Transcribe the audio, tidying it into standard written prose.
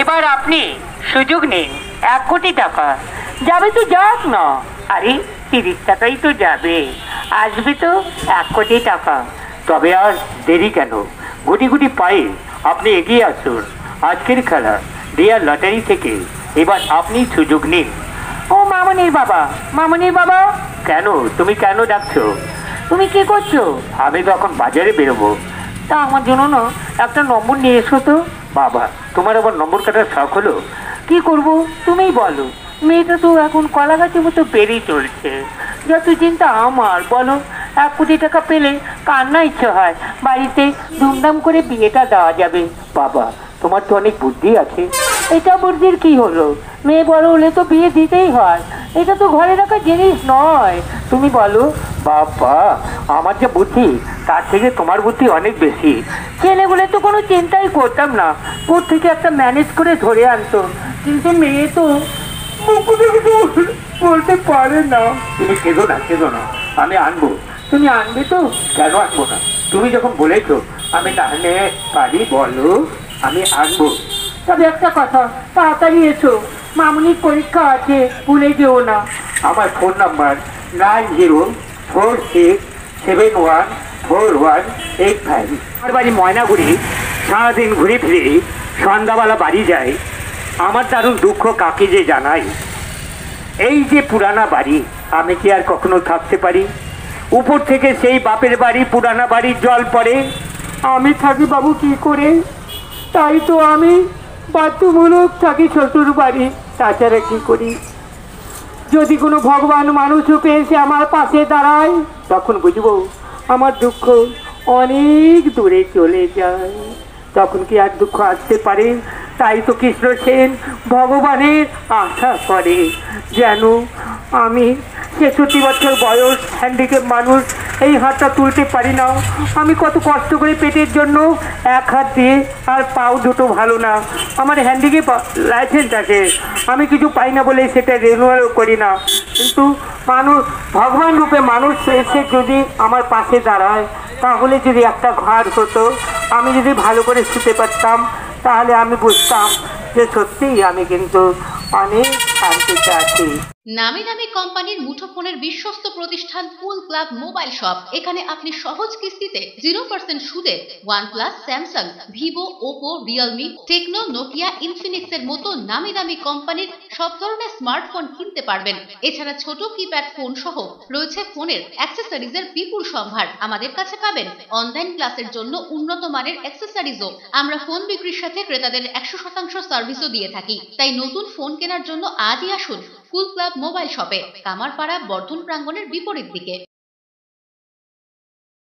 এবার আপনি সুযোগ নিন। 1 কোটি টাকা যাবে তো যাক না। আরে 30 টাকাই তো যাবে, আসবে তো 1 কোটি টাকা। তবে আর দেরি কেন? গুটি গুটি পায়ে আপনি এগিয়ে আসুন। আজকের খেলা রিয়াল লটারি থেকে এবার আপনি সুযোগ নিন। ও মামনির বাবা, মামনির বাবা। কেন, তুমি কেন ডাকছো? তুমি কি করছো? আমি তো এখন বাজারে বেরোবো। তা আমার জন্য না একটা নম্বর নিয়ে এসো তো। বাবা, তোমার আবার নম্বর কাটার শখ হলো? কি করব তুমিই বলো। মেয়েটা তো এখন কলা গাছের মতো বেরিয়ে চলছে। যত চিন্তা আমার, বলো। 1 কোটি টাকা পেলে কার না ইচ্ছে হয় বাড়িতে ধুমধাম করে বিয়েটা দেওয়া যাবে। বাবা, তোমার তো অনেক বুদ্ধি আছে। এটা বুদ্ধির কি হলো? মেয়ে বড় হলে তো বিয়ে দিতেই হয়। এটা তো ঘরে রাখা জিনিস নয়। তুমি বলো। বাবা, আমার যে বুদ্ধি তার থেকে তোমার বুদ্ধি অনেক বেশি। ছেলেগুলো তো কোনো চিন্তাই করতাম না, থেকে একটা ম্যানেজ করে ধরে আনতো। কিন্তু মেয়ে তো বলতে পারে না। তুমি কেঁদো না, কেঁদো না, আমি আনবো। তুমি আনবে তো? কেন আনবো না? তুমি যখন বলেছো আমি তাহলে পারি, বলো, আমি আনবো। তবে একটা কথা, তাড়াতাড়ি এসো, মামুনির পরীক্ষা আছে, ভুলে যেও না। আমার ফোন নাম্বার 9046714185। আমার বাড়ি ময়নাগুড়ি। সারাদিন ঘুরে ফিরে সন্ধ্যাবেলা বাড়ি যাই। আমার দারুণ দুঃখ কাকে যে জানাই। এই যে পুরানা বাড়ি, আমি কি আর কখনো থাকতে পারি? উপর থেকে সেই বাপের বাড়ি, পুরানা বাড়ির জল পড়ে, আমি থাকি বাবু কি করে? তাই তো আমি বাধ্যমূলক থাকি শ্বশুর বাড়ি। তাছাড়া কি করি? যদি কোনো ভগবান মানুষ রূপে এসে আমার পাশে দাঁড়ায়, তখন বুঝবো আমার দুঃখ অনেক দূরে চলে যায়। তখন কি আর দুঃখ আসতে পারে? তাই তো কৃষ্ণ সেন ভগবানের আশা করে যেন আমি 66 বছর বয়স, হ্যান্ডিক্যাপ মানুষ, এই হাতটা তুলতে পারি না। আমি কত কষ্ট করে পেটের জন্য এক হাত দিয়ে, আর পাও দুটো ভালো না। আমার হ্যান্ডিক্যাপ লাইসেন্স আছে, আমি কিছু পাই না বলে সেটা রেনুয়ালও করি না। কিন্তু মানুষ, ভগবান রূপে মানুষ এসে যদি আমার পাশে দাঁড়ায়, তাহলে যদি একটা ঘর হতো, আমি যদি ভালো করে শুতে পারতাম, তাহলে আমি বুঝতাম যে সত্যিই আমি কিন্তু অনেক শান্তিতে আছি। নামি দামি কোম্পানির মুঠোফোনের বিশ্বস্ত প্রতিষ্ঠান কুল ক্লাব মোবাইল শপ। এখানে আপনি সহজ কিস্তিতে 0% সুদে OnePlus, Samsung, Vivo, Oppo, Realme, Tecno, Nokia, Infinix এর মতো নামি দামি কোম্পানির সব ধরনের স্মার্টফোন কিনতে পারবেন। এছাড়া ছোট কিপ্যাড ফোন সহ রয়েছে ফোনের অ্যাক্সেসরিজের বিপুল সম্ভার। আমাদের কাছে পাবেন অনলাইন ক্লাসের জন্য উন্নত মানের অ্যাক্সেসরিজও। আমরা ফোন বিক্রির সাথে ক্রেতাদের 100% সার্ভিসও দিয়ে থাকি। তাই নতুন ফোন কেনার জন্য আজই আসুন কুল ক্লাব মোবাইল শপে, কামারপাড়া বর্ধন প্রাঙ্গণের বিপরীত দিকে।